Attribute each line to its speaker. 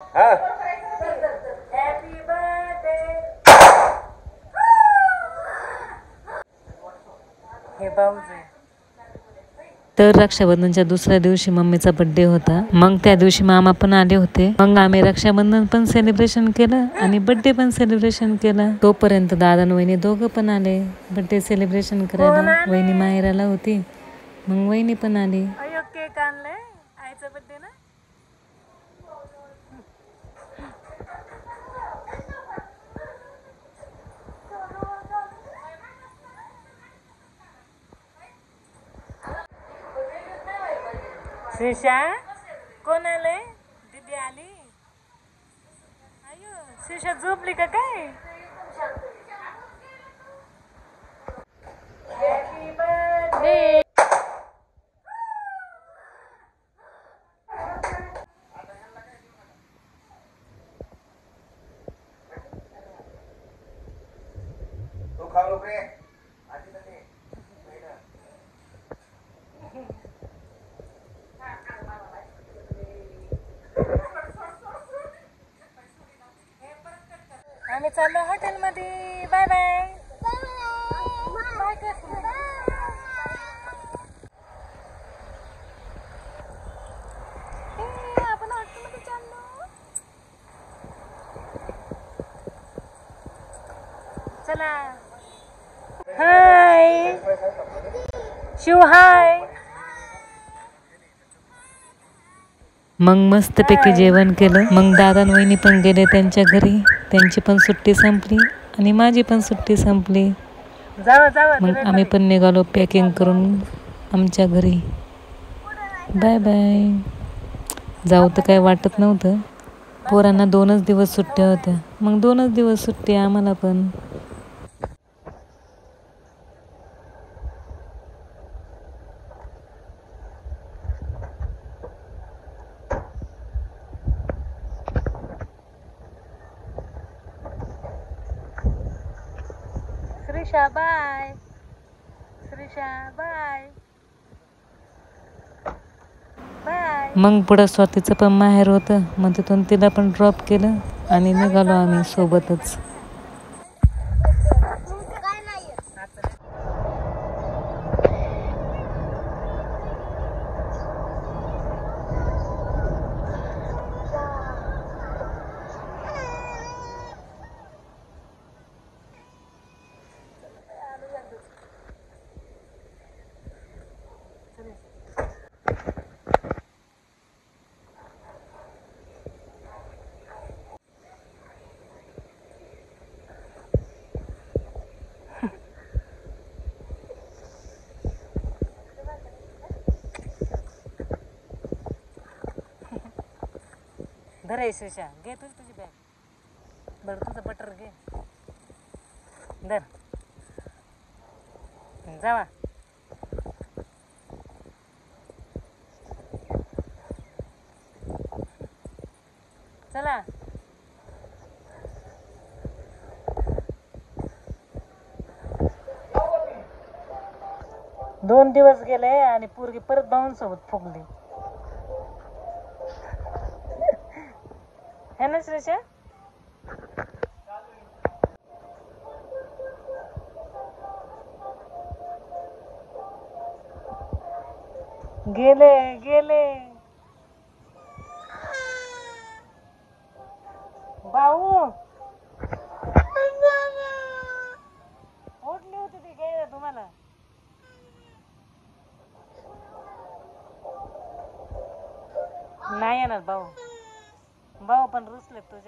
Speaker 1: हा हे भाऊजी.
Speaker 2: तर रक्षाबंधनच्या दुसऱ्या दिवशी मम्मीचा बर्थडे होता. मग त्या दिवशी मामा पण आले होते. मग आम्ही रक्षाबंधन पण सेलिब्रेशन केलं आणि बर्थडे पण सेलिब्रेशन केलं. तोपर्यंत दादा आणि वहिनी दोघं पण आले बर्थडे सेलिब्रेशन करायला. वहिनी माहेराला होती, मग वहिनी पण आली.
Speaker 1: अयो केक आणलाय आईचा बर्थडे ना. श्रीषा कोण आलंय? दीदी आली. अयो श्रीषा झोपली का काय? Happy birthday. तू खाऊ नको रे. आम्ही चाललो हॉटेलमध्ये. Bye bye. बाय कर. आपण हॉटेलमध्ये चाललो. चला. हाय शिव. हाय.
Speaker 2: मग मस्तपैकी जेवण केलं. मग दादा आणि वहिनी पण गेले त्यांच्या घरी. त्यांची पण सुट्टी संपली आणि माझी पण सुट्टी संपली. मग आम्ही पण निघालो पॅकिंग करून आमच्या घरी. Bye bye. जाऊ तर काय वाटत नव्हतं. पोरांना 2च दिवस सुट्ट्या होत्या. मग 2च दिवस सुट्टी आम्हाला पण.
Speaker 1: Shreesha bye. Shreesha bye. Bye.
Speaker 2: मग पुढं स्वातीचं पण माहेर होतं. मग तिथून तिला पण ड्रॉप केलं आणि निघालो आम्ही सोबतच.
Speaker 1: धर आहे श्रीषा. घे तुझी बॅग. बरं तुझं बटर घे. धर. जावा. चला. 2 दिवस गेले आणि पोरगी परत भाऊंसोबत फुगली. है ना श्रीषा? गेले गेले. भाऊ उठली होती ती गेले तुम्हाला. नाही येणार भाऊ. भाऊ पण रुसले तुझ्या.